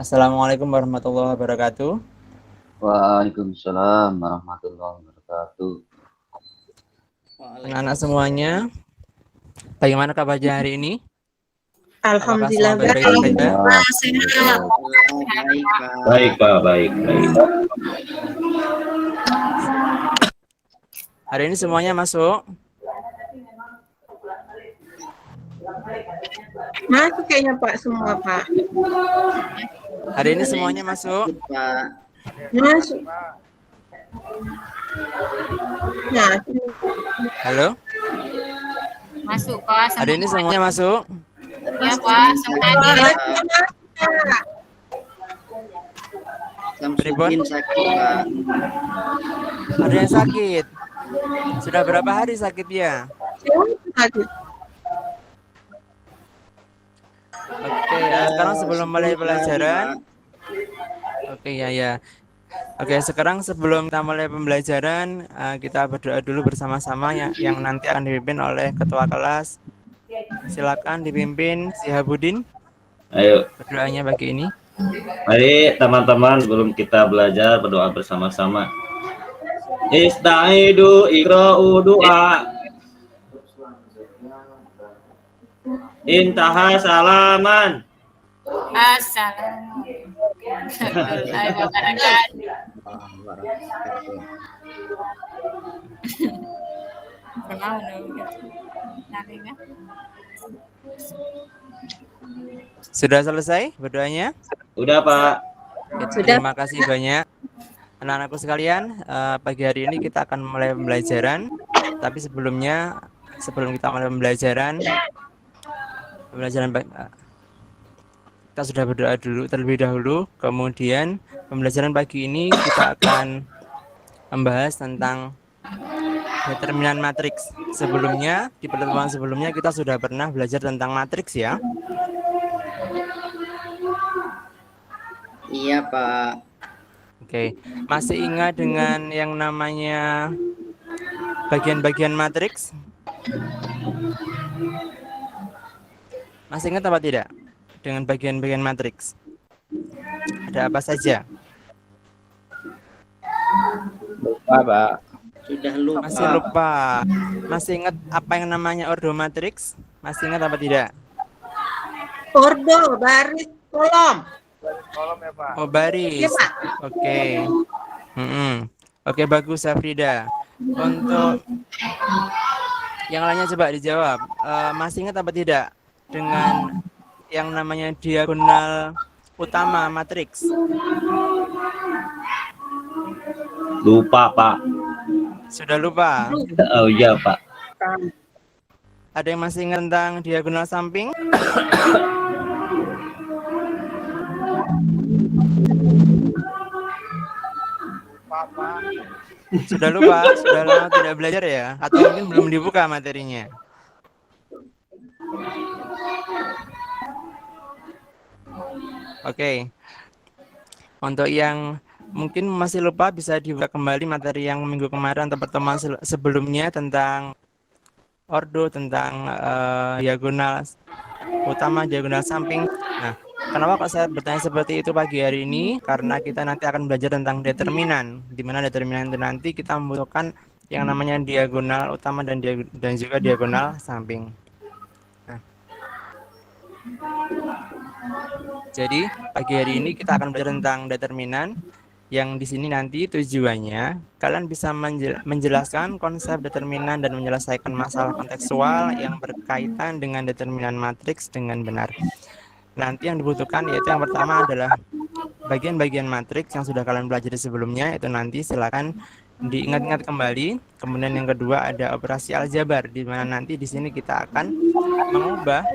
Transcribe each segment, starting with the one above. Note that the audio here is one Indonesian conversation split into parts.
Assalamualaikum warahmatullahi wabarakatuh. Waalaikumsalam warahmatullahi wabarakatuh. Anak-anak semuanya, bagaimana kabarnya hari ini? Apakah Alhamdulillah semua baik-baik saja? Baik, Pak. Baik. Hari ini semuanya masuk? Masuk kayaknya Pak semua Pak. Hari ini semuanya masuk? Masuk. Nah, Halo? Masuk Pak. Hari ini semuanya masuk? Ya Pak, semuanya. Pripun? Ada yang sakit? Sudah berapa hari sakitnya? Oke, sekarang sebelum mulai pelajaran. Oke, ya. Oke, sekarang sebelum kita mulai pembelajaran, kita berdoa dulu bersama-sama yang nanti akan dipimpin oleh ketua kelas. Silakan dipimpin Sihabudin. Ayo. Berdoanya pagi ini. Mari teman-teman, sebelum kita belajar berdoa bersama-sama. Istaidu ikra'u doa. Intaha salaman. Assalamualaikum warahmatullahi wabarakatuh. Sudah selesai berdoanya? Udah, Pak. Terima kasih banyak. Anak-anakku sekalian, pagi hari ini kita akan mulai pembelajaran. Tapi sebelum kita mulai pembelajaran kita sudah berdoa dulu terlebih dahulu. Kemudian pembelajaran pagi ini kita akan membahas tentang determinan matriks. Sebelumnya, di pertemuan sebelumnya kita sudah pernah belajar tentang matriks ya. Iya Pak. Oke, masih ingat dengan yang namanya bagian-bagian matriks? Masih ingat apa tidak dengan bagian-bagian matriks? Ada apa saja? Lupa Pak. Sudah lupa. Masih lupa. Masih ingat apa yang namanya ordo matriks? Masih ingat apa tidak? ordo, baris, kolom. Ya Pak. Oh, baris. Iya, Pak. Oke. Oke, bagus Safrida. Untuk yang lainnya coba dijawab. Masih ingat apa tidak dengan yang namanya diagonal utama matriks? Lupa, Pak. Sudah lupa? Oh iya, Pak. Ada yang masih ingat tentang diagonal samping? Sudah lupa? Sudah lama tidak belajar ya? Atau mungkin belum dibuka materinya? Oke. Untuk yang mungkin masih lupa, bisa dibuka kembali materi yang minggu kemarin atau pertemuan sebelumnya tentang ordo, tentang diagonal utama, diagonal samping. Nah, kenapa kok saya bertanya seperti itu pagi hari ini? Karena kita nanti akan belajar tentang determinan, di mana determinan itu nanti kita membutuhkan yang namanya diagonal utama dan juga diagonal samping. Nah, jadi pagi hari ini kita akan belajar tentang determinan, yang di sini nanti tujuannya kalian bisa menjelaskan konsep determinan dan menyelesaikan masalah kontekstual yang berkaitan dengan determinan matriks dengan benar. Nanti yang dibutuhkan yaitu yang pertama adalah bagian-bagian matriks yang sudah kalian pelajari sebelumnya, itu nanti silakan diingat-ingat kembali. Kemudian yang kedua ada operasi aljabar, di mana nanti di sini kita akan mengubah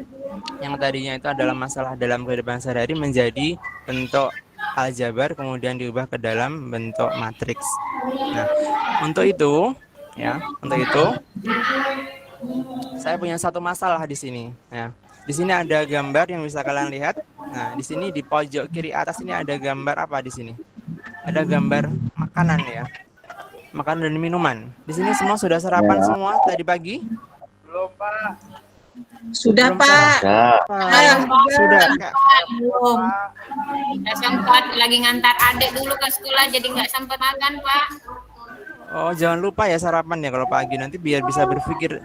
yang tadinya itu adalah masalah dalam kehidupan sehari-hari menjadi bentuk aljabar, kemudian diubah ke dalam bentuk matriks. Nah, untuk itu saya punya satu masalah di sini. Ya, di sini ada gambar yang bisa kalian lihat. Nah, di sini di pojok kiri atas ini ada gambar apa di sini? Ada gambar makanan ya, makanan dan minuman. Di sini semua sudah sarapan semua tadi pagi? Belum Pak. Sudah, Belum Pak. Sudah. Pak. Sudah. Kak. Belum. Nggak sempat lagi ngantar adik dulu ke sekolah jadi nggak sempat makan, Pak. Oh, jangan lupa ya sarapan ya kalau pagi nanti biar bisa berpikir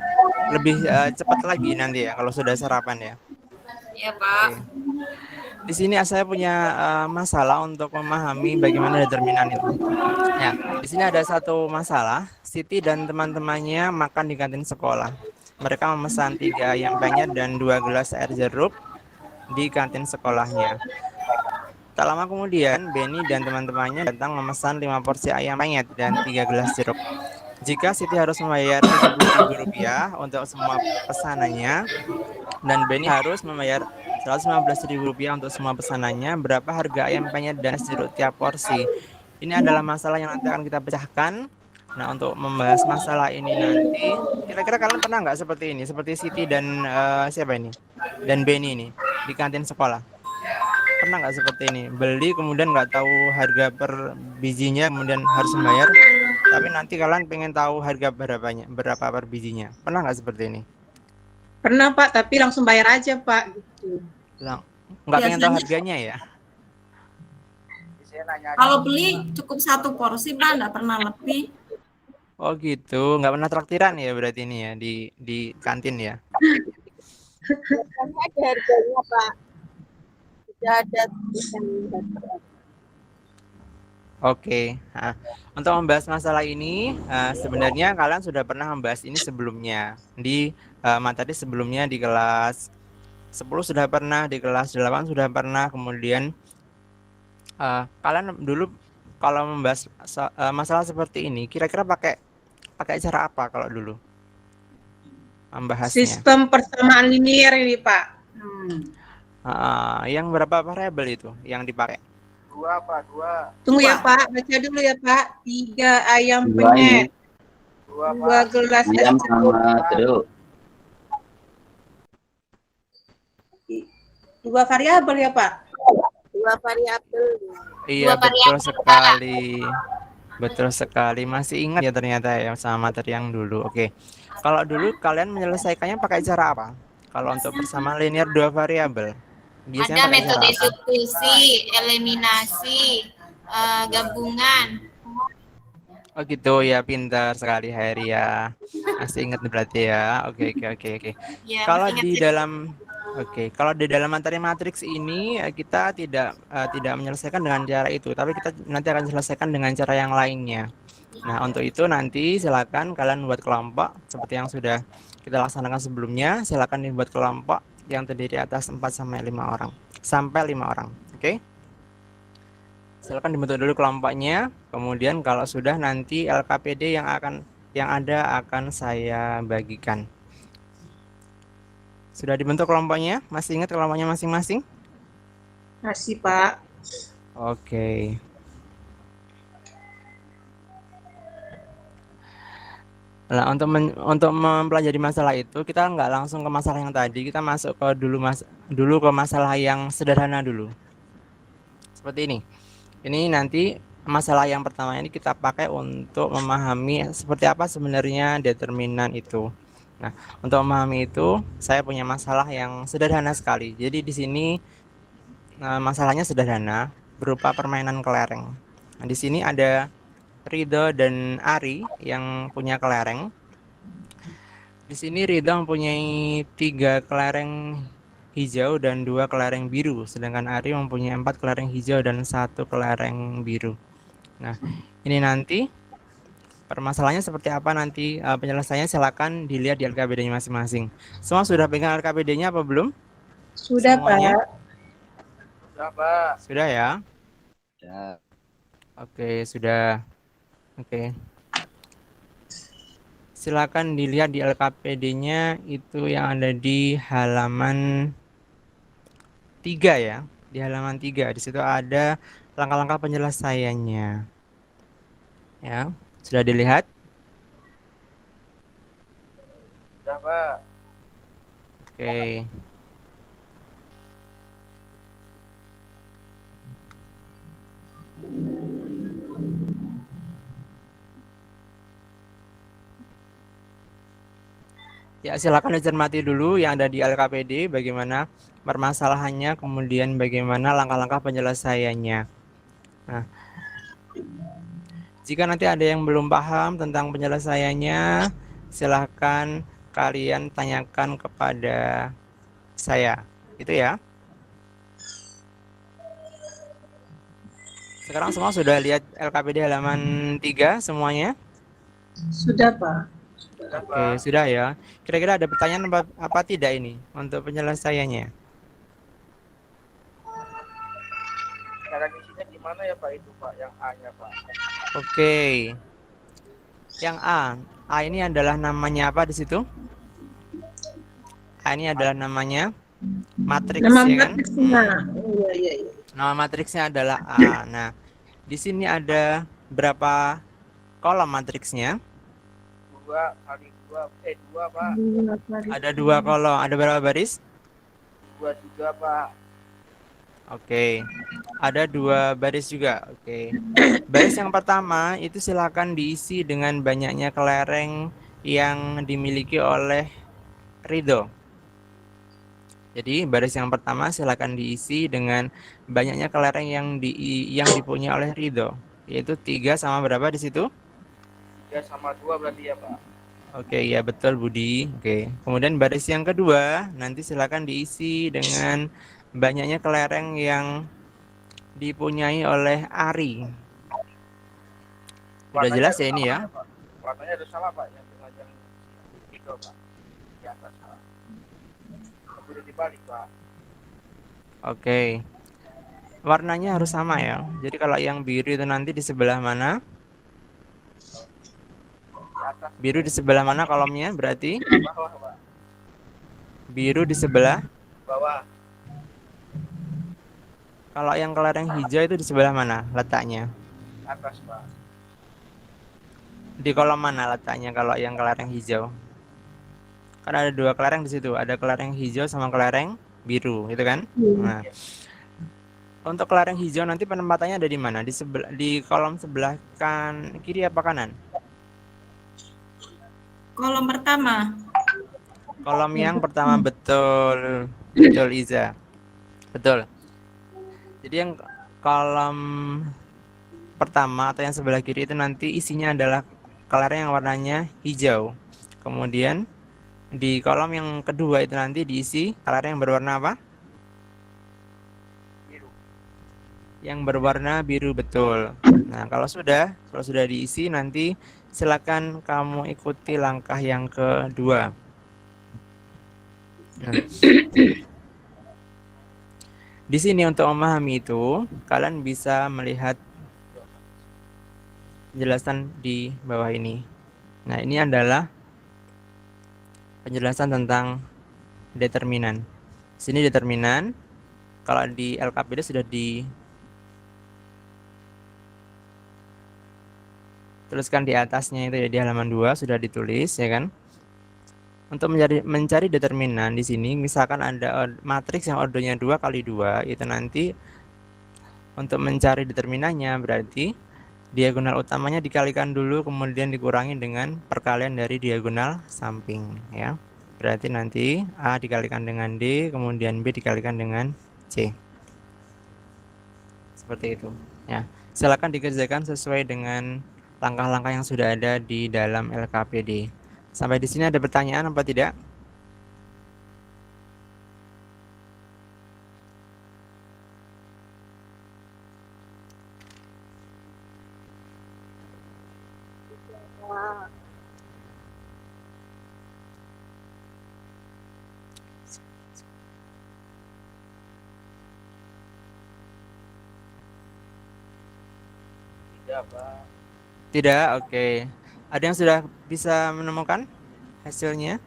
lebih cepat lagi nanti ya kalau sudah sarapan ya. Iya, Pak. Oke. Di sini saya punya masalah untuk memahami bagaimana determinan itu. Ya, di sini ada satu masalah. Siti dan teman-temannya makan di kantin sekolah. Mereka memesan 3 ayam penyet dan 2 gelas air jeruk di kantin sekolahnya. Tak lama kemudian, Benny dan teman-temannya datang memesan 5 porsi ayam penyet dan 3 gelas jeruk. Jika Siti harus membayar Rp70.000 untuk semua pesanannya, dan Benny harus membayar Rp115.000 untuk semua pesanannya, berapa harga ayam penyet dan es jeruk tiap porsi? Ini adalah masalah yang nanti akan kita pecahkan. Nah, untuk membahas masalah ini nanti, kira-kira kalian pernah nggak seperti ini? Seperti Siti dan siapa ini? Dan Benny ini di kantin sekolah. Pernah nggak seperti ini? Beli kemudian nggak tahu harga per bijinya, kemudian harus membayar. Tapi nanti kalian pengen tahu harga berapa per bijinya. Pernah nggak seperti ini? Pernah, Pak, tapi langsung bayar aja, Pak. Gitu. Nggak pengen tahu Biasanya- harganya ya? Kalau beli cukup 1 porsi, Pak, nggak pernah lebih. Oh gitu, nggak pernah traktiran ya berarti ini ya di kantin ya? Biasanya ada harganya, Pak. Tidak ada tulisan harga. Oke. Nah, untuk membahas masalah ini, sebenarnya kalian sudah pernah membahas ini sebelumnya di materi sebelumnya di kelas 10 sudah pernah, di kelas 8 sudah pernah, kemudian kalian dulu kalau membahas masalah seperti ini, kira-kira pakai cara apa kalau dulu membahasnya? Sistem persamaan linier ini, Pak. Yang berapa variabel itu yang dipakai? 2, Pak. 2. Tunggu ya, Pak. Baca dulu ya, Pak. 3 ayam Dua penyet. 2, 2 gelas es Ayam jeruk. sama jeruk. 2 variabel ya, Pak. 2 variabel. Iya, Dua variabel, betul sekali. Betul sekali. Masih ingat ya ternyata ya sama materi yang dulu. Oke. Kalau dulu kalian menyelesaikannya pakai cara apa? Kalau untuk persamaan linear 2 variabel. Biasanya Ada pakai cara metode apa? substitusi, eliminasi, gabungan. Oh gitu ya, pintar sekali Heri ya. Masih ingat berarti ya. Oke. Ya, Kalau ingat di sih. dalam kalau di dalam materi matriks ini kita tidak menyelesaikan dengan cara itu, tapi kita nanti akan selesaikan dengan cara yang lainnya. Nah, untuk itu nanti silakan kalian buat kelompok seperti yang sudah kita laksanakan sebelumnya. Silakan dibuat kelompok yang terdiri atas 4 sampai 5 orang. Sampai 5 orang. Oke? Silakan dibentuk dulu kelompoknya. Kemudian kalau sudah nanti LKPD yang ada akan saya bagikan. Sudah dibentuk kelompoknya? Masih ingat kelompoknya masing-masing? Masih, Pak. Oke. Nah, untuk mempelajari masalah itu, kita nggak langsung ke masalah yang tadi, kita masuk ke dulu ke masalah yang sederhana dulu. Seperti ini. Ini nanti masalah yang pertama ini kita pakai untuk memahami seperti apa sebenarnya determinan itu. Nah, untuk memahami itu, saya punya masalah yang sederhana sekali. Jadi di sini masalahnya sederhana, berupa permainan kelereng. Nah, di sini ada Ridho dan Ari yang punya kelereng. Di sini Ridho mempunyai 3 kelereng hijau dan 2 kelereng biru, sedangkan Ari mempunyai 4 kelereng hijau dan 1 kelereng biru. Nah, ini nanti permasalahannya seperti apa nanti penyelesaiannya silakan dilihat di LKPD-nya masing-masing. Semua sudah pegang LKPD-nya apa belum? Sudah, Semuanya? Pak. Sudah, Pak. Sudah ya? Ya. Oke, sudah. Oke. Silakan dilihat di LKPD-nya itu yang ada di halaman 3 ya. Di halaman 3. Di situ ada langkah-langkah penyelesaiannya. Ya. Sudah dilihat? Sudah, Pak. Oke. Ya, silakan dicermati dulu yang ada di LKPD, bagaimana permasalahannya, kemudian bagaimana langkah-langkah penyelesaiannya. Nah, jika nanti ada yang belum paham tentang penyelesaiannya, silahkan kalian tanyakan kepada saya. Itu ya. Sekarang semua sudah lihat LKPD halaman 3 semuanya? Sudah, Pak. Oke, sudah ya. Kira-kira ada pertanyaan apa tidak ini untuk penyelesaiannya? Cara ngisinya gimana ya Pak itu Pak? Yang A-nya Pak. Oke. Yang A. A ini adalah namanya apa di situ? A ini adalah namanya matriks, Nama ya kan? matriksnya. Iya, iya, iya. Nama matriksnya adalah A. Nah, di sini ada berapa kolom matriksnya? 2 kali 2, 2 Pak. Ada 2 kolom. Ada berapa baris? 2 juga Pak. Oke. Ada 2 baris juga. Oke. Baris yang pertama itu silakan diisi dengan banyaknya kelereng yang dimiliki oleh Ridho. Jadi baris yang pertama silakan diisi dengan banyaknya kelereng yang dipunyai oleh Ridho, yaitu 3 sama berapa di situ? 3 sama 2 berarti ya Pak. Oke, ya betul Budi. Oke. Kemudian baris yang kedua nanti silakan diisi dengan banyaknya kelereng yang dipunyai oleh Ari. Udah jelas ya ini ya? Warnanya ada salah Pak, yang dengan yang itu Pak. Di atas Pak. Udah dibalik Pak. Oke. Warnanya harus sama ya. Jadi kalau yang biru itu nanti di sebelah mana? Di atas Biru di sebelah mana kolomnya berarti? bawah Pak. Biru di sebelah. Bawah. Kalau yang kelereng hijau itu di sebelah mana letaknya? Atas Pak. Di kolom mana letaknya kalau yang kelereng hijau? Kan ada 2 kelereng di situ. Ada kelereng hijau sama kelereng biru, itu kan? Nah, untuk kelereng hijau nanti penempatannya ada di mana? Di kolom sebelah kiri apa kanan? Kolom pertama. Kolom yang pertama, betul. Betul Iza. Betul. Jadi yang kolom pertama atau yang sebelah kiri itu nanti isinya adalah kelereng yang warnanya hijau. Kemudian di kolom yang kedua itu nanti diisi kelereng yang berwarna apa? Biru. Yang berwarna biru, betul. Nah, kalau sudah diisi nanti silakan kamu ikuti langkah yang kedua. Nah, di sini untuk memahami itu, kalian bisa melihat penjelasan di bawah ini. Nah, ini adalah penjelasan tentang determinan. Sini determinan. Kalau di LKPD sudah dituliskan di atasnya itu ya, di halaman 2 sudah ditulis ya kan. Untuk mencari determinan di sini, misalkan ada matriks yang ordernya 2 kali 2, itu nanti untuk mencari determinannya berarti diagonal utamanya dikalikan dulu, kemudian dikurangi dengan perkalian dari diagonal samping ya. Berarti nanti A dikalikan dengan D, kemudian B dikalikan dengan C. Seperti itu ya. Silakan dikerjakan sesuai dengan langkah-langkah yang sudah ada di dalam LKPD. Sampai di sini ada pertanyaan apa tidak? Wah, Tidak Pak. Tidak, oke. Ada yang sudah bisa menemukan hasilnya?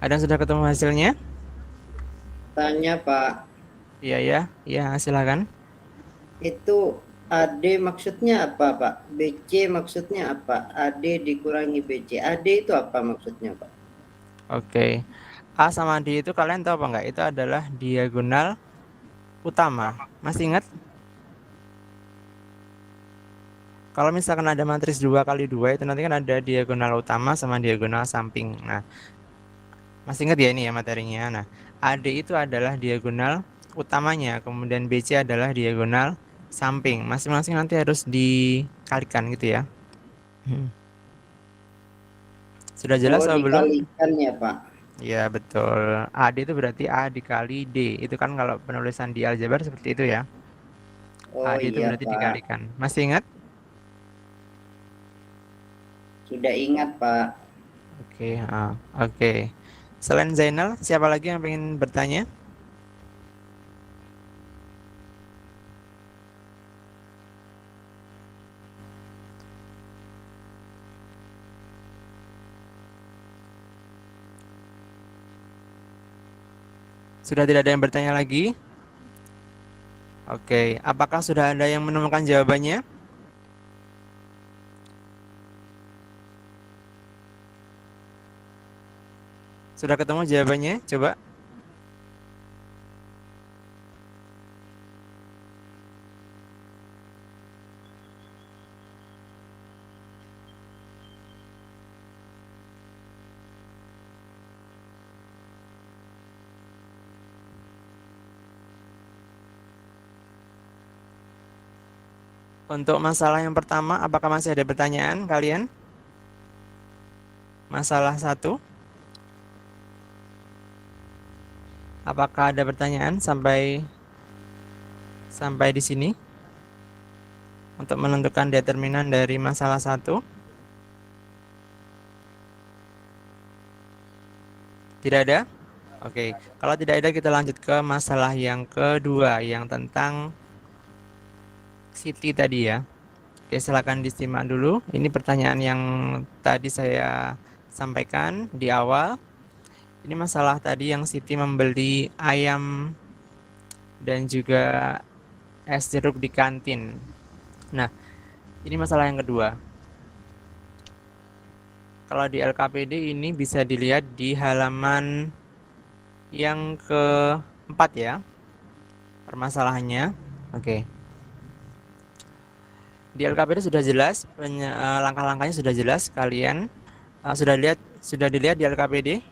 Ada yang sudah ketemu hasilnya? Tanya Pak, Iya ya, iya silakan. itu AD maksudnya apa Pak? BC maksudnya apa? AD dikurangi BC. AD itu apa maksudnya Pak? Oke. A sama D itu kalian tahu apa enggak? Itu adalah diagonal utama. Masih ingat? kalau misalkan ada matriks 2 kali 2 itu nanti kan ada diagonal utama sama diagonal samping. Nah, masih ingat ya ini ya materinya. Nah, AD itu adalah diagonal utamanya, kemudian BC adalah diagonal samping. Masing-masing nanti harus dikalikan gitu ya. Sudah jelas Oh, atau belum? dikalikan ya, Pak. Ya, betul. AD itu berarti A dikali D. Itu kan kalau penulisan di aljabar seperti itu ya. Oh AD itu iya, berarti Pak. dikalikan. Masih ingat? Sudah ingat, Pak. Oke, oke. Selain Zainal, siapa lagi yang pengen bertanya? Sudah tidak ada yang bertanya lagi? Oke, apakah sudah ada yang menemukan jawabannya? Sudah ketemu jawabannya? Coba. Untuk masalah yang pertama, apakah masih ada pertanyaan kalian? Masalah 1. Apakah ada pertanyaan sampai di sini? Untuk menentukan determinan dari masalah 1? Tidak ada? Oke, kalau tidak ada kita lanjut ke masalah yang kedua yang tentang Siti tadi ya. Oke, silakan disimak dulu. Ini pertanyaan yang tadi saya sampaikan di awal. Ini masalah tadi yang Siti membeli ayam dan juga es jeruk di kantin. Nah, ini masalah yang kedua. Kalau di LKPD ini bisa dilihat di halaman yang keempat ya, permasalahannya. Oke. Di LKPD sudah jelas, langkah-langkahnya sudah jelas. Kalian sudah dilihat di LKPD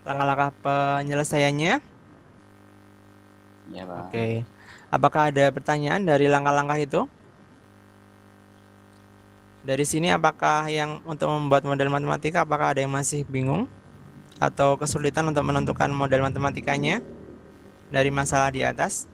langkah-langkah penyelesaiannya. Ya, Pak. Oke. Apakah ada pertanyaan dari langkah-langkah itu? Dari sini apakah yang untuk membuat model matematika, apakah ada yang masih bingung atau kesulitan untuk menentukan model matematikanya dari masalah di atas?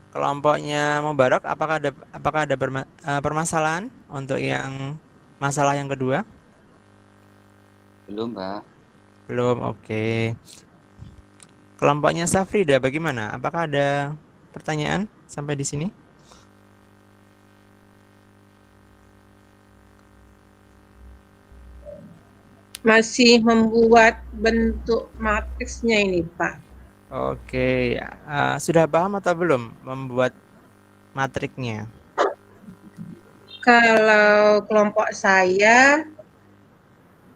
Kelompoknya Mubarak, apakah ada permasalahan untuk yang masalah yang kedua? Belum, Pak. Belum, oke. Kelompoknya Safrida bagaimana? Apakah ada pertanyaan sampai di sini? Masih membuat bentuk matriksnya ini, Pak. Oke, sudah paham atau belum membuat matriknya? Kalau kelompok saya,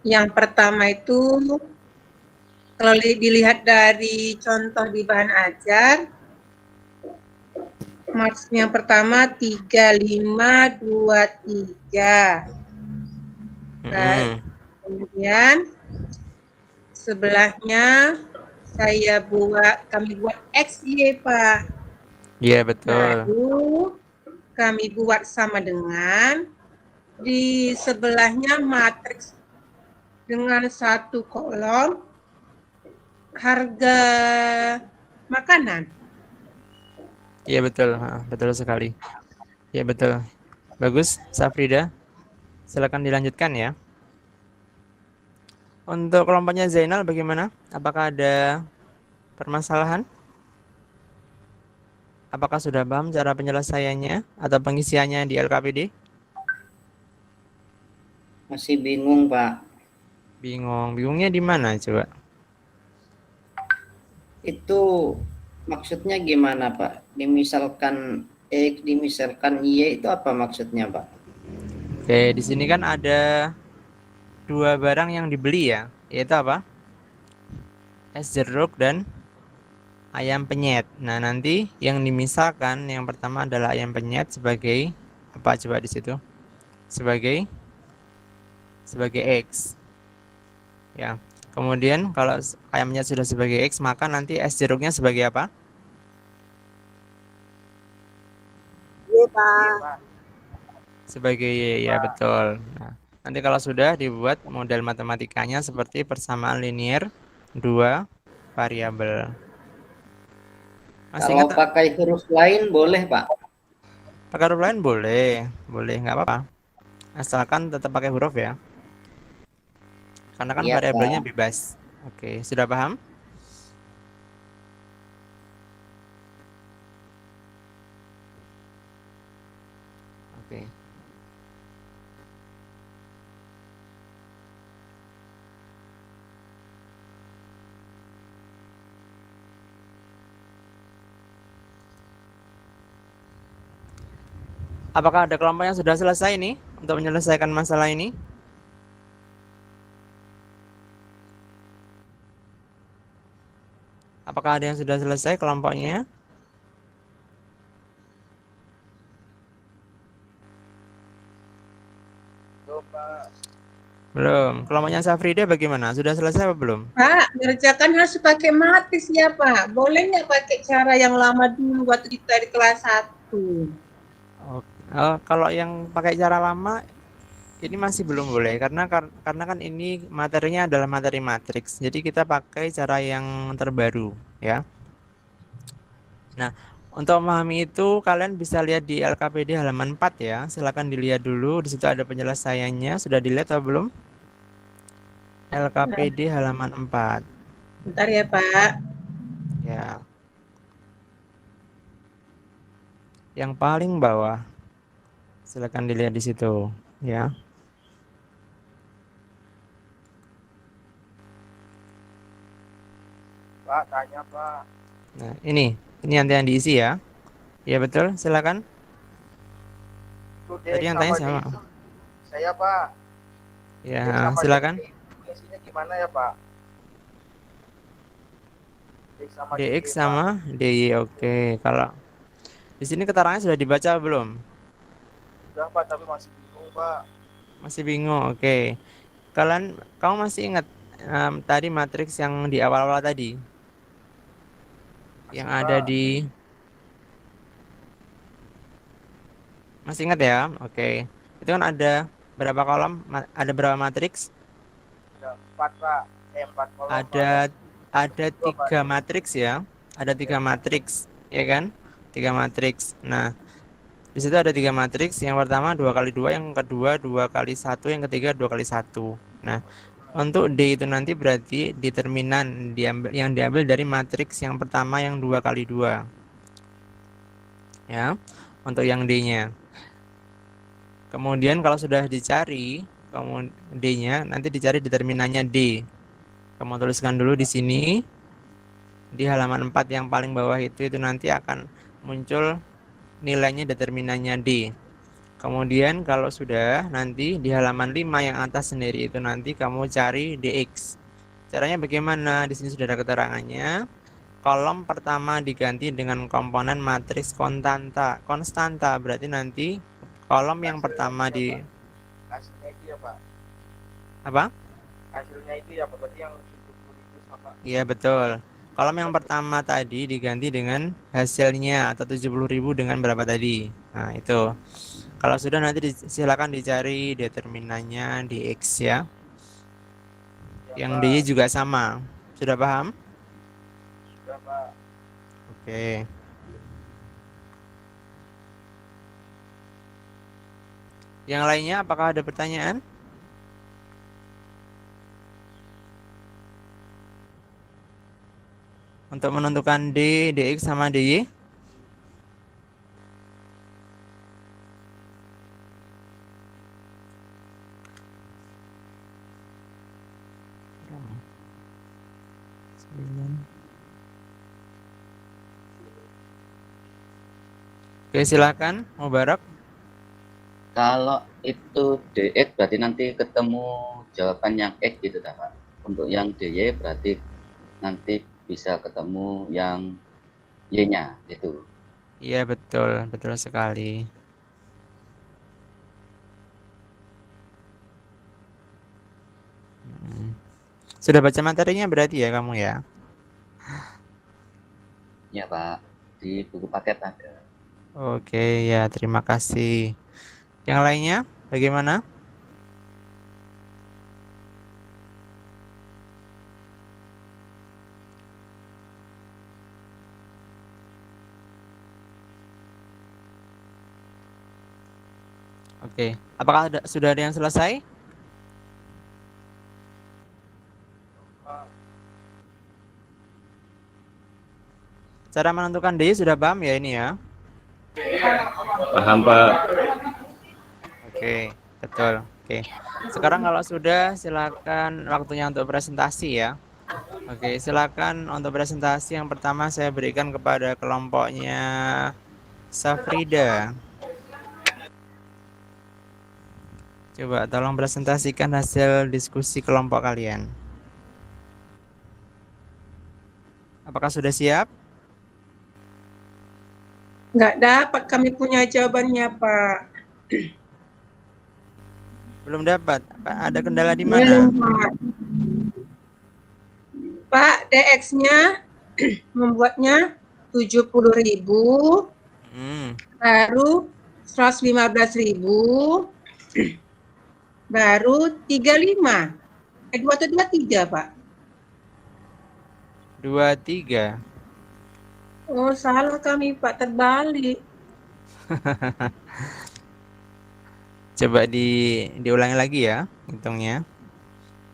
yang pertama itu, kalau dilihat dari contoh di bahan ajar, matriksnya yang pertama 3, 5, 2, 3. Nah, kemudian sebelahnya kami buat X, Y, Pak. Iya, betul. Lalu kami buat sama dengan di sebelahnya matriks dengan satu kolom harga makanan. Iya, betul. Betul sekali. Iya, betul. Bagus, Safrida. Silakan dilanjutkan ya. Untuk kelompoknya Zainal bagaimana? Apakah ada permasalahan? Apakah sudah paham cara penyelesaiannya atau pengisiannya di LKPD? Masih bingung, Pak. Bingung. Bingungnya di mana coba? Itu maksudnya gimana, Pak? Dimisalkan X, dimisalkan Y itu apa maksudnya, Pak? Oke, di sini kan ada dua barang yang dibeli ya, yaitu apa? Es jeruk dan ayam penyet. Nah, nanti yang dimisalkan yang pertama adalah ayam penyet sebagai apa coba di situ? Sebagai X. Ya. Kemudian kalau ayam penyet sudah sebagai X, maka nanti es jeruknya sebagai apa? Iya, Iya, Pak. Pak. Sebagai Y, ya betul. Nah, nanti kalau sudah dibuat model matematikanya seperti persamaan linier dua variabel. Masih Kalau ingat pakai huruf lain boleh, Pak? pakai huruf lain boleh, nggak apa-apa. Asalkan tetap pakai huruf ya, karena kan Iya, variabelnya Pak. bebas. Oke, sudah paham? Oke. Apakah ada kelompok yang sudah selesai nih untuk menyelesaikan masalah ini? Apakah ada yang sudah selesai kelompoknya? Tuh, Pak. Belum. Kelompoknya Safrida bagaimana? Sudah selesai apa belum? Pak, ngerjakan harus pakai matris ya Pak. Boleh nggak pakai cara yang lama dulu waktu kita di kelas 1? Kalau yang pakai cara lama ini masih belum boleh karena kan ini materinya adalah materi matriks. Jadi kita pakai cara yang terbaru ya. Nah, untuk memahami itu kalian bisa lihat di LKPD halaman 4 ya. Silakan dilihat dulu. Di situ ada penyelesaiannya. Sudah dilihat atau belum? LKPD halaman 4. Bentar ya Pak. Ya. Yang paling bawah. Silakan dilihat di situ ya. Pak, tanya, Pak. Nah, ini nanti yang diisi ya. Ya betul, silakan. Itu Tadi yang tanya siapa? Saya, Pak. Ya, Dek sama silakan. DX, isinya gimana ya, Pak? DX sama DY. Oke, kalau di sini keterangannya sudah dibaca belum? Sudah, Pak, tapi masih bingung, Pak. Masih bingung. Oke. Kamu masih ingat tadi matriks yang di awal-awal tadi? Yang ada di Masih ingat ya? Oke. Itu kan ada berapa kolom? Ada berapa matriks? Ada 4, Pak. 4 kolom. Ada 3 matriks ya. Ada 3 matriks, ya kan? 3 matriks. Nah, di situ ada 3 matriks. Yang pertama 2 kali 2, yang kedua 2 kali 1, yang ketiga 2 kali 1. Nah, untuk D itu nanti berarti determinan yang diambil dari matriks yang pertama yang 2 kali 2. Ya, untuk yang D-nya. Kemudian kalau sudah dicari D-nya, nanti dicari determinannya D. Kamu tuliskan dulu di sini. Di halaman 4 yang paling bawah itu nanti akan muncul nilainya determinannya D. Kemudian kalau sudah nanti di halaman 5 yang atas sendiri itu nanti kamu cari DX. Caranya bagaimana? Di sini sudah ada keterangannya. Kolom pertama diganti dengan komponen matriks konstanta. Berarti nanti kolom yang pertama di Hasilnya itu ya, Pak. apa? Hasilnya itu ya, Pak. Berarti yang 70 itu sama. Iya betul. Kolom yang pertama tadi diganti dengan hasilnya atau 70.000 dengan berapa tadi. Nah itu. Kalau sudah nanti silakan dicari determinannya di X ya. Yang D juga sama. Sudah paham? Sudah, Pak. Oke. Yang lainnya apakah ada pertanyaan? Untuk menentukan D, DX sama DY? Oke, silakan Mubarak. Kalau itu DX berarti nanti ketemu jawaban yang X gitu tak Pak. Untuk yang DY berarti nanti bisa ketemu yang Y-nya gitu. Iya, betul, betul sekali. Sudah baca materinya berarti ya kamu ya? Ya Pak, di buku paket ada. Oke, ya terima kasih. Yang lainnya bagaimana? Oke, apakah sudah ada yang selesai? Cara menentukan DY sudah paham ya ini ya? Paham Pak. Oke, betul. Oke. Sekarang kalau sudah, silakan waktunya untuk presentasi ya. Oke, silakan untuk presentasi yang pertama saya berikan kepada kelompoknya Safrida. Coba tolong presentasikan hasil diskusi kelompok kalian. Apakah sudah siap? Nggak dapat kami punya jawabannya, Pak. Belum dapat. Ada kendala di Belum, mana? Pak. Pak, DX-nya membuatnya 70.000, baru 115.000, baru 35. 2 atau 23, Pak? 23. Oh, salah kami, Pak, terbalik. Coba diulangi lagi ya hitungnya.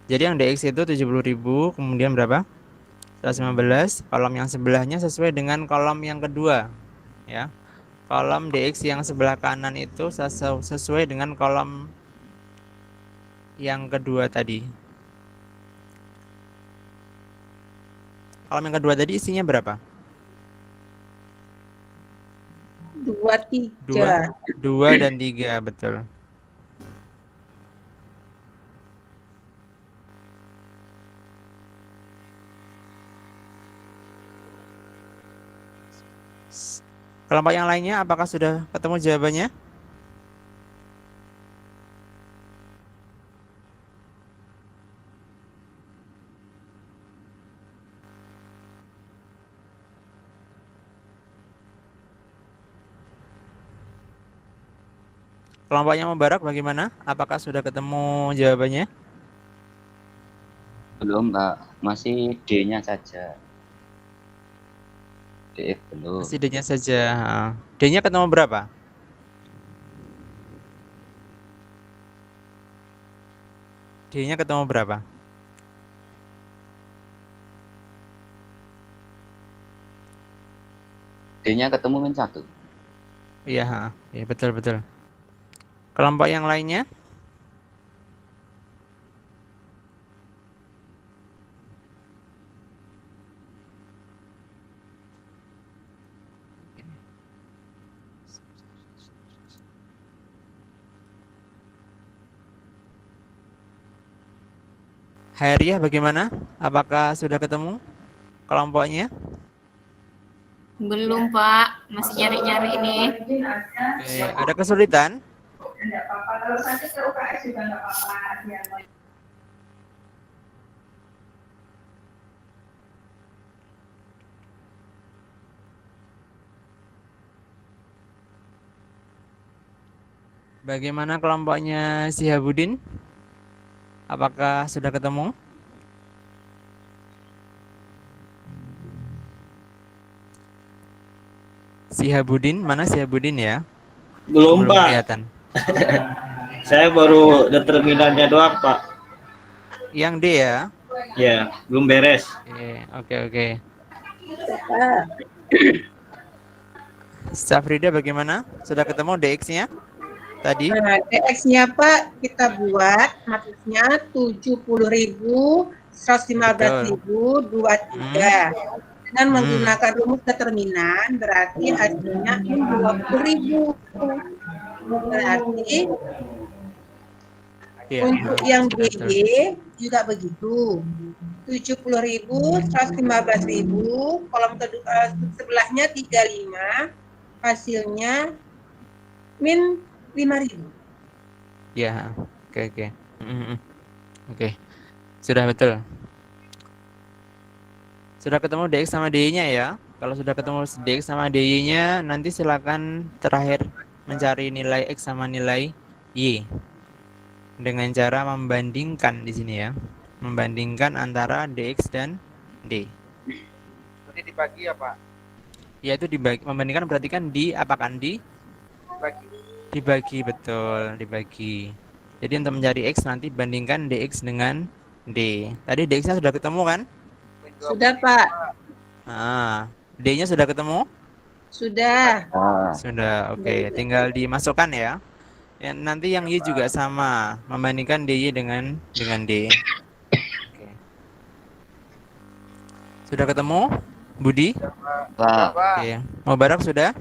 Jadi yang DX itu 70.000, kemudian berapa? 115. Kolom yang sebelahnya sesuai dengan kolom yang kedua ya. Kolom DX yang sebelah kanan itu sesuai dengan kolom yang kedua tadi. Kolom yang kedua tadi isinya berapa? 2, 3. 2 dan 3, betul. Kelompok yang lainnya apakah sudah ketemu jawabannya? Kelompoknya Mubarak bagaimana? Apakah sudah ketemu jawabannya? Belum Pak, masih D-nya saja. DX belum. Masih D-nya saja. D-nya ketemu berapa? D-nya ketemu berapa? D-nya ketemu -1. Iya, ya betul. Kelompok yang lainnya? Hairiah bagaimana? Apakah sudah ketemu kelompoknya? Belum Pak, masih nyari-nyari ini. Oke, ada kesulitan? Enggak apa-apa, kalau nanti ke UKS juga enggak apa-apa. Bagaimana kelompoknya Sihabudin? Apakah sudah ketemu? Sihabudin, mana Sihabudin ya? Belum Pak. Kelihatan. Saya baru determinannya doang Pak. Yang D ya? Ya, belum beres. Oke. Safrida bagaimana? Sudah ketemu DX-nya tadi? Nah, DX-nya Pak kita buat matrisnya 70.000, 115.000, 23. Dengan menggunakan rumus determinan berarti hasilnya 20.000. Berarti Iya. untuk yang Betul. DY juga begitu. 70.000, 115.000, kolom kedua sebelahnya 35, hasilnya min 5.000. Ya, oke. Oke, sudah betul. Sudah ketemu DX sama DY-nya ya. Kalau sudah ketemu DX sama DY-nya, nanti silakan terakhir mencari nilai X sama nilai Y dengan cara membandingkan di sini ya. Membandingkan antara DX dan D. Jadi dibagi ya Pak? Yaitu dibagi, membandingkan berarti kan apakan Dibagi. dibagi, betul, dibagi. Jadi untuk mencari X nanti bandingkan DX dengan D. Tadi DX-nya sudah ketemu kan? Min 20.000, Sudah, Pak. Ah, D-nya sudah ketemu? Sudah. Sudah, oke. Tinggal dimasukkan ya. Ya, nanti yang Y juga sama, membandingkan DY dengan D. Oke. Sudah ketemu, Budi? Pak. Oke. Mubarak sudah?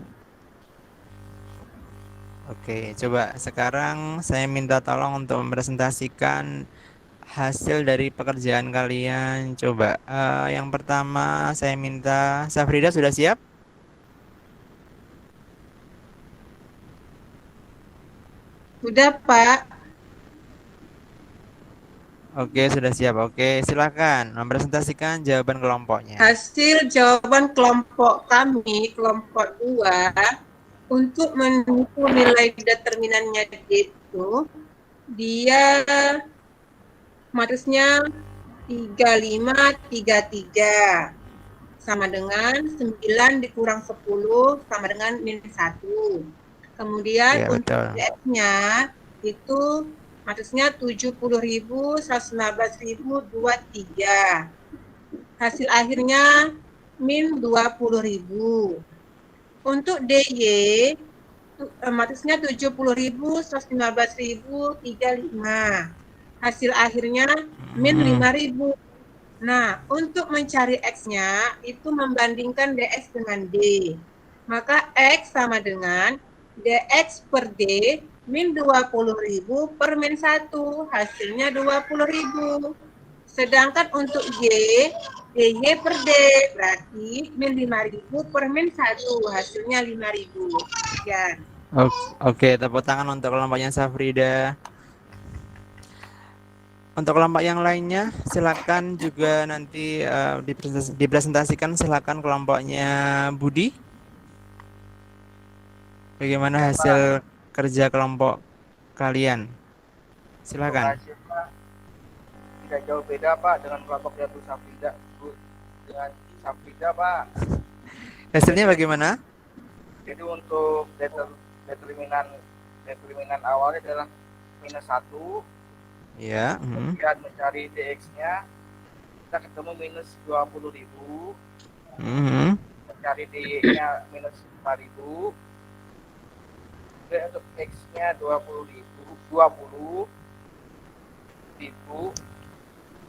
Oke, coba sekarang saya minta tolong untuk mempresentasikan hasil dari pekerjaan kalian. Coba yang pertama saya minta Safrida sudah siap? Sudah, Pak. Oke, sudah siap. Oke, silakan mempresentasikan jawaban kelompoknya. Hasil jawaban kelompok kami, kelompok 2, untuk menentukan nilai determinannya itu, dia matrisnya 3533 sama dengan 9 dikurang 10 sama dengan min 1. Kemudian Ya, untuk betul. DX-nya itu matrisnya 70.000, 115.023. Hasil akhirnya min 20.000. Untuk DY matrisnya 70.000, 115.035. Hasil akhirnya min 5.000. Nah, untuk mencari X-nya itu membandingkan DX dengan D. Maka X sama dengan DX per D min 20.000 per min 1. Hasilnya 20.000. Sedangkan untuk Y, DY per D berarti min 5.000 per min 1. Hasilnya 5.000. Ya. Oke, tepuk tangan untuk kelompoknya Safrida. Untuk kelompok yang lainnya, silakan juga nanti dipresentasikan. Silakan kelompoknya Budi. Bagaimana hasil kerja kelompok kalian? Silakan. Hasilnya tidak jauh beda Pak dengan kelompoknya Bu Safrida. Dengan Safrida Pak. Hasilnya bagaimana? Jadi untuk determinan awalnya adalah minus 1. Ya. Kemudian mencari DX-nya kita ketemu minus 20.000. Mencari DY-nya minus 5.000. Kemudian untuk X-nya 20.000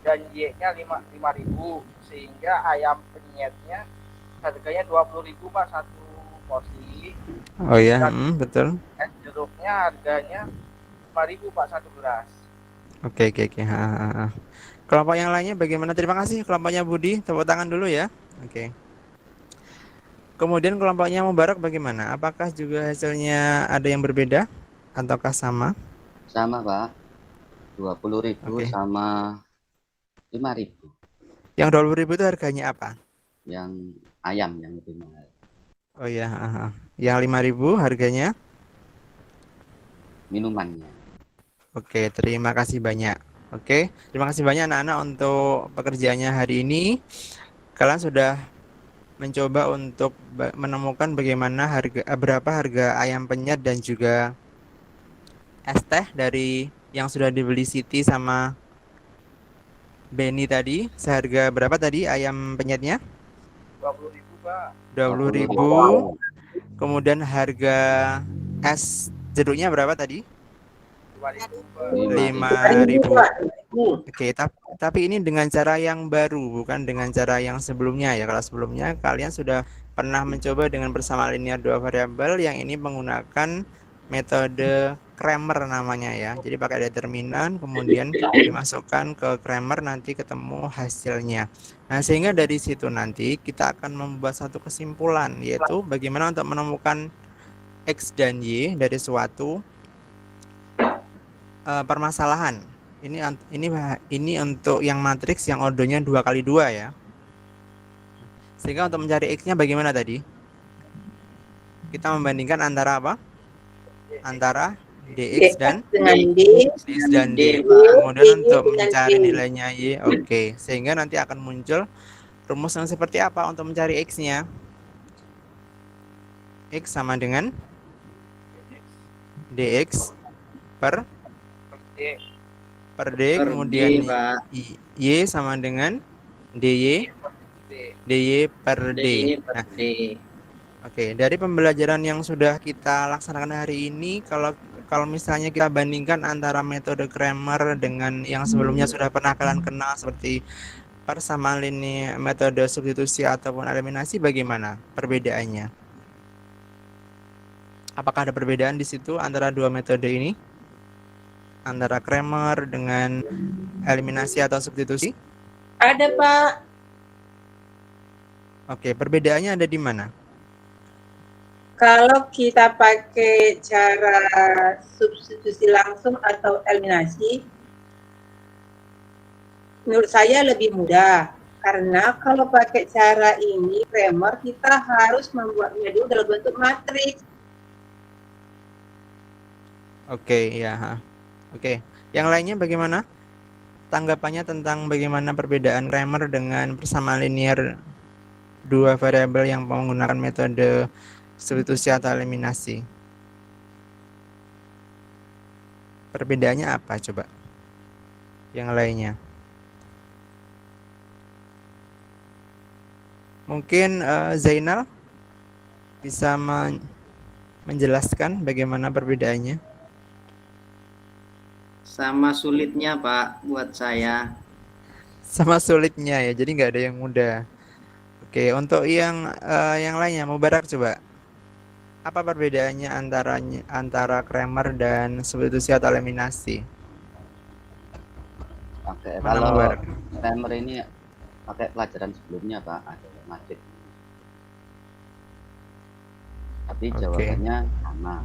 dan Y-nya 5.000, sehingga ayam penyetnya harganya 20.000 Pak satu porsi. Oh ya, Dan betul. es jeruknya harganya 5.000 Pak satu gelas. Oke. Kelompok yang lainnya bagaimana? Terima kasih kelompoknya Budi. Tepuk tangan dulu ya. Oke. Kemudian kelompoknya Mubarak bagaimana? Apakah juga hasilnya ada yang berbeda ataukah sama? Sama Pak, 20.000 Oke. sama 5.000. Yang 20.000 itu harganya apa? Yang ayam yang lebih mahal. Oh ya, yang 5.000 harganya? Minumannya. Oke, terima kasih banyak. Oke, terima kasih banyak anak-anak untuk pekerjaannya hari ini. Kalian sudah mencoba untuk menemukan bagaimana berapa harga ayam penyet dan juga es teh dari yang sudah dibeli Siti sama Benny tadi. Seharga berapa tadi ayam penyetnya? 20.000 Pak. 20.000. Kemudian harga es jeruknya berapa tadi? 5.000 Pak. 5.000. Oke, tapi ini dengan cara yang baru, bukan dengan cara yang sebelumnya ya. Kalau sebelumnya kalian sudah pernah mencoba dengan bersama linear dua variabel, yang ini menggunakan metode Cramer namanya ya. Jadi pakai determinan, kemudian dimasukkan ke Cramer, nanti ketemu hasilnya. Nah, sehingga dari situ nanti kita akan membuat satu kesimpulan, yaitu bagaimana untuk menemukan X dan Y dari suatu permasalahan. Ini untuk yang matriks yang ordonya 2x2 ya. Sehingga untuk mencari X-nya bagaimana tadi? Kita membandingkan antara apa? Antara DX dan dengan D. DX dan D. D. Kemudian untuk dengan mencari Y. nilainya Y, oke. Sehingga nanti akan muncul rumus yang seperti apa untuk mencari X-nya? X sama dengan DX per D. D, kemudian D, Pak. Y sama dengan DY D. DY per D. D per Nah, D. oke, dari pembelajaran yang sudah kita laksanakan hari ini, kalau misalnya kita bandingkan antara metode Cramer dengan yang sebelumnya sudah pernah kalian kenal seperti persamaan linear, metode substitusi ataupun eliminasi, bagaimana perbedaannya? Apakah ada perbedaan di situ antara dua metode ini? Antara Cramer dengan eliminasi atau substitusi? Ada, Pak. Oke, perbedaannya ada di mana? Kalau kita pakai cara substitusi langsung atau eliminasi, menurut saya lebih mudah. Karena kalau pakai cara ini, Cramer, kita harus membuatnya dulu dalam bentuk matriks. Oke, ya. Oke, yang lainnya bagaimana? Tanggapannya tentang bagaimana perbedaan Cramer dengan persamaan linear dua variabel yang menggunakan metode substitusi atau eliminasi. Perbedaannya apa coba? Yang lainnya. Mungkin Zainal bisa menjelaskan bagaimana perbedaannya? Sama sulitnya, Pak, buat saya. Sama sulitnya ya, jadi nggak ada yang mudah. Oke, untuk yang lainnya, Mubarak coba. Apa perbedaannya antara Cramer dan substitusi atau eliminasi? Oke, Mana kalau Mubarak? Cramer ini pakai pelajaran sebelumnya Pak, ada matrik. Tapi Oke. jawabannya sama.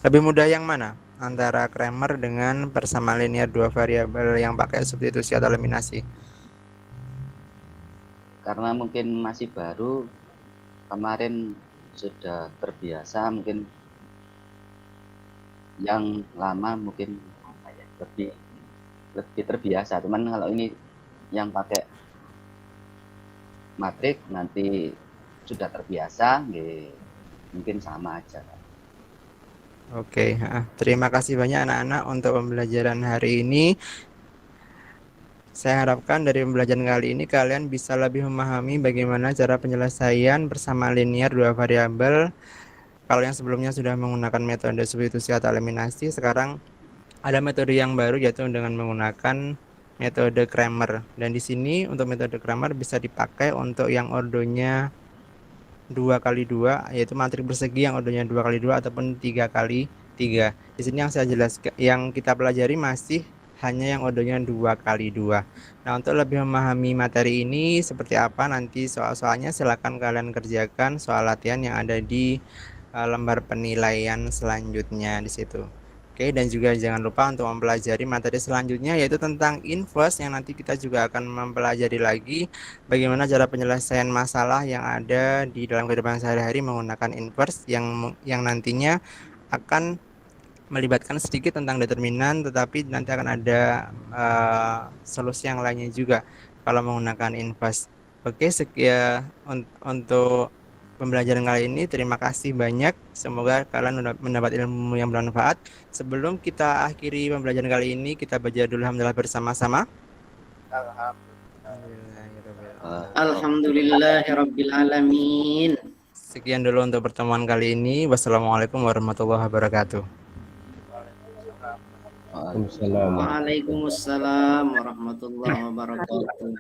Lebih mudah yang mana? Antara Cramer dengan persamaan linear dua variabel yang pakai substitusi atau eliminasi? Karena mungkin masih baru, kemarin sudah terbiasa, mungkin yang lama mungkin lebih terbiasa. Cuman kalau ini yang pakai matrik nanti sudah terbiasa, mungkin sama aja. Oke, terima kasih banyak anak-anak untuk pembelajaran hari ini. Saya harapkan dari pembelajaran kali ini kalian bisa lebih memahami bagaimana cara penyelesaian persamaan linear dua variabel. Kalau yang sebelumnya sudah menggunakan metode substitusi atau eliminasi, sekarang ada metode yang baru yaitu dengan menggunakan metode Cramer. Dan di sini untuk metode Cramer bisa dipakai untuk yang ordonya 2x2, yaitu matriks persegi yang ordonya 2x2 ataupun 3x3. Di sini yang saya jelaskan, yang kita pelajari masih hanya yang ordonya 2x2. Nah, untuk lebih memahami materi ini seperti apa, nanti soal-soalnya silakan kalian kerjakan soal latihan yang ada di lembar penilaian selanjutnya di situ. Oke, dan juga jangan lupa untuk mempelajari materi selanjutnya yaitu tentang inverse, yang nanti kita juga akan mempelajari lagi bagaimana cara penyelesaian masalah yang ada di dalam kehidupan sehari-hari menggunakan inverse yang nantinya akan melibatkan sedikit tentang determinan, tetapi nanti akan ada solusi yang lainnya juga kalau menggunakan inverse. Oke, sekian untuk pembelajaran kali ini. Terima kasih banyak. Semoga kalian mendapat ilmu yang bermanfaat. Sebelum kita akhiri pembelajaran kali ini, kita baca dulu alhamdulillah bersama-sama. Alhamdulillahirabbil alamin. Sekian dulu untuk pertemuan kali ini. Wassalamualaikum warahmatullahi wabarakatuh. Waalaikumsalam. Waalaikumsalam warahmatullahi wabarakatuh.